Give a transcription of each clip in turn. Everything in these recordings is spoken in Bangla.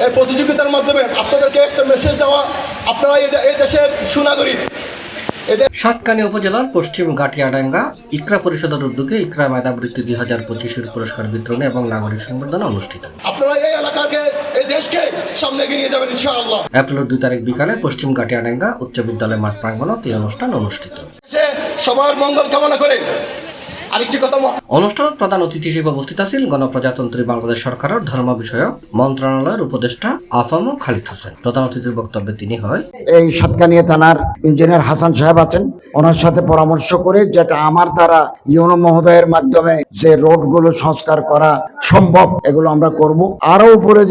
এই প্রতিযোগিতার মাধ্যমে আপনাদেরকে একটা মেসেজ দেওয়া, আপনারা এই দেশের সুনাগরিক। সাতকানিয়া উপজেলার পশ্চিম গাটিয়াডাঙ্গা ইকরা পরিষদের উদ্যোগে ইকরা মেধাবৃত্তি 2025 পুরস্কার বিতরণী এবং নাগরিক সংবর্ধনা অনুষ্ঠিত। আপনারা এই এলাকাকে, এই দেশকে সামনে এগিয়ে নিয়ে যাবেন ইনশাআল্লাহ। এপ্রিল 2 তারিখ বিকালে পশ্চিম গাটিয়াডাঙ্গা উচ্চ বিদ্যালয় মাঠ প্রাঙ্গণে এই অনুষ্ঠান অনুষ্ঠিত। সবার মঙ্গল কামনা করে আরেকটি কথা, অনুষ্ঠানত প্রধান অতিথি হিসেবে উপস্থিত আছেন গণপ্রজাতন্ত্রী বাংলাদেশ সরকারের ধর্ম বিষয়ক মন্ত্রণালয়ের উপদেষ্টা আফাম খালিদ হোসেন। প্রধান অতিথির বক্তব্যে তিনি এই সাতকানিয়া থানার ইঞ্জিনিয়ার হাসান সাহেব আছেন, ওনার সাথে পরামর্শ করে যেটা আমার দ্বারা ইউনো মহোদয়ের মাধ্যমে যে রোডগুলো সংস্কার করা সম্ভব এগুলো আমরা করব। আরো উপরে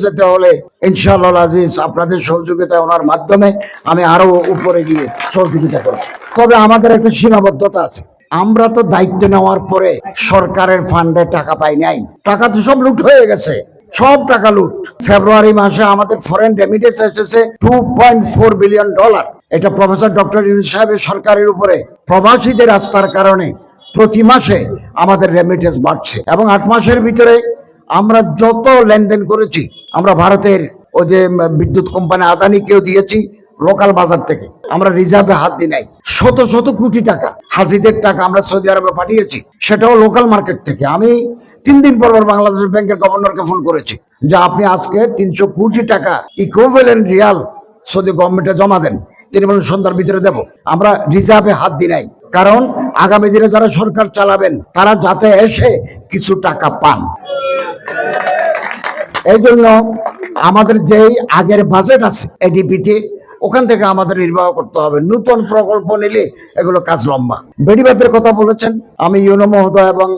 যেতে হলে ইনশাআল্লাহ আজিজ আপনাদের সহযোগিতা ওনার মাধ্যমে আমি আরো উপরে গিয়ে সহযোগিতা করব। তবে আমাদের একটা সীমাবদ্ধতা আছে, আমরা তো দায়িত্ব নেওয়ার পরে সরকারের ফান্ডে টাকা পাই নাই, টাকা তো সব লুট হয়ে গেছে, সব টাকা লুট। ফেব্রুয়ারি মাসে আমাদের ফরেন রেমিটেন্স এসেছে $2.4 বিলিয়ন। এটা প্রফেসর ডক্টর ইউনূস সাহেবের সরকারের উপরে প্রবাসীদের আস্থার কারণে প্রতি মাসে আমাদের রেমিটেন্স বাড়ছে এবং 8 মাসের ভিতরে আমরা যত লেনদেন করেছি, আমরা ভারতের ওই যে বিদ্যুৎ কোম্পানি আদানিকেও দিয়েছি, লোকাল বাজার থেকে আমরা রিজার্ভে হাত দিই নাই। শত শত কোটি টাকা হাজিদের টাকা আমরা সৌদি আরবে পাঠিয়েছি, সেটাও লোকাল মার্কেট থেকে। আমি 3 দিন পর বাংলাদেশ ব্যাংকের গভর্নরকে ফোন করেছি যে আপনি আজকে 300 কোটি টাকা ইকুইভ্যালেন্ট রিয়াল সৌদি গভর্নমেন্টে জমা দেন। তিনি বলেন সন্ধ্যার ভিতরে দেব। আমরা রিজার্ভে হাত দিই নাই, কারণ আগামী দিনে যারা সরকার চালাবেন তারা যাতে এসে কিছু টাকা পান। এই জন্য আমাদের যেই আগের বাজেট আছে এডিপিতে, ওখান থেকে আমাদের নির্বাহ করতে হবে। নতুন প্রকল্প নিলে এগুলো কাজ লম্বা। বেড়িবাতের কথা বলেছেন, আমি ইউনো মহোদয় এবং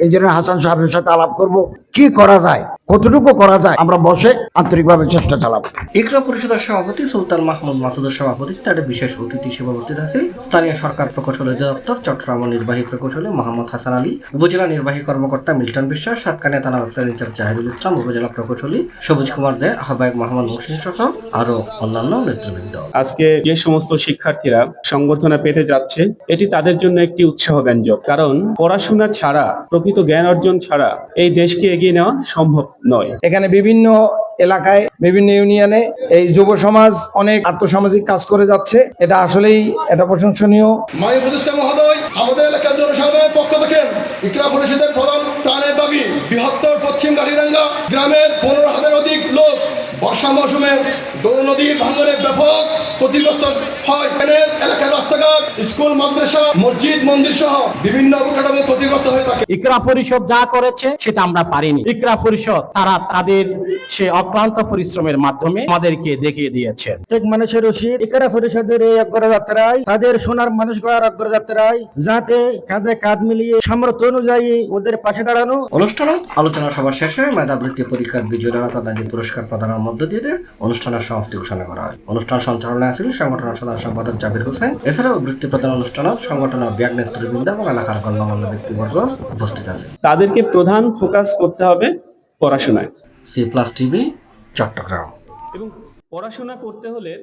ইঞ্জিনিয়ার হাসান সাহেবের সাথে আলাপ করব, কি করা যায়, কতটুকু করা যায়, আমরা বসে আন্তরিকভাবে চেষ্টা চালাবো। ইকরা পরিষদের সভাপতি সুলতান মাহমুদ মাসুদের সভাপতিত্বে একটা বিশেষ অতিথি হিসেবে উপস্থিত আছেন স্থানীয় সরকার প্রকৌশল অধিদপ্তর চট্টগ্রাম নির্বাহী প্রকৌশলী মোহাম্মদ হাসান আলী, উপজেলা নির্বাহী কর্মকর্তা মিল্টন বিশ্বাস, সাতকানিয়া থানা অফিসার ইনচার্জ জাহিদুল ইসলাম, উপজেলা প্রকৌশলী সবুজ কুমার দে, আহ্বায়ক মোহাম্মদ মুহসিন সহ আরো অন্যান্য নেতৃবৃন্দ। আজকে যে সমস্ত শিক্ষার্থীরা সংবর্ধনা পেতে যাচ্ছে, এটি তাদের জন্য একটি উৎসাহ ব্যঞ্জক। কারণ পড়াশোনা ছাড়া, প্রকৃত জ্ঞান অর্জন ছাড়া এই দেশকে এগিয়ে নেওয়া সম্ভব নয়। এখানে বিভিন্ন এলাকায়, বিভিন্ন ইউনিয়নে এই যুব সমাজ অনেক আর্থসামাজিক কাজ করে যাচ্ছে, এটা আসলেই এটা প্রশংসনীয়। মাননীয় উপদেষ্টা মহোদয়, আমাদের এলাকার জনসাধারণের পক্ষ থেকে ইকরা পরিষদের প্রধান প্রাণের দাবি, বৃহত্তর পশ্চিম গাটিয়াডাঙ্গা গ্রামের 15,000 অধিক লোক বর্ষা মৌসুমে দৌড় নদীর ভাঙনে ব্যাপক ক্ষতিগ্রস্ত হয়। এলাকার রাস্তাঘাট, স্কুল, মাদ্রাসা, মসজিদ, মন্দির সহ বিভিন্ন অবকাঠামো ক্ষতিগ্রস্ত হয়ে থাকে। ইকরা পরিষদ যা করেছে সেটা আমরা পারিনি। ইকরা পরিষদ তারা তাদের সে অক্লান্ত পরিশ্রমের মাধ্যমে আমাদেরকে দেখিয়ে দিয়েছে। প্রত্যেক মানুষের উচিত ইকরা পরিষদের এই অগ্রযাত্রায়, তাদের সোনার মানুষ গড়ার অগ্রযাত্রায় যাতে কাঁধে কাঁধ মিলিয়ে সামর্থ্য অনুযায়ী ওদের পাশে দাঁড়ানো। অনুষ্ঠানত আলোচনা সভা শেষে মেধাবৃত্তি পরীক্ষার বিজয়ীরা তাদের পুরস্কার প্রদানের মধ্য দিয়ে অনুষ্ঠানের সমাপ্তি ঘোষণা করা হয়। অনুষ্ঠান সঞ্চালনায় ছিলেন সংগঠনের সাধারণ সম্পাদক জাবির হোসেন। এছাড়াও বৃত্তি প্রদান অনুষ্ঠানে সংগঠনের ব্যাগ নেতৃবৃন্দ এবং এলাকার গণ্যমান্য ব্যক্তিবর্গ উপস্থিত আছে। তাদেরকে প্রধান ফোকাস করতে হবে পড়াশোনায়। C+ TV, Chattogram. এবং পড়াশোনা করতে হলে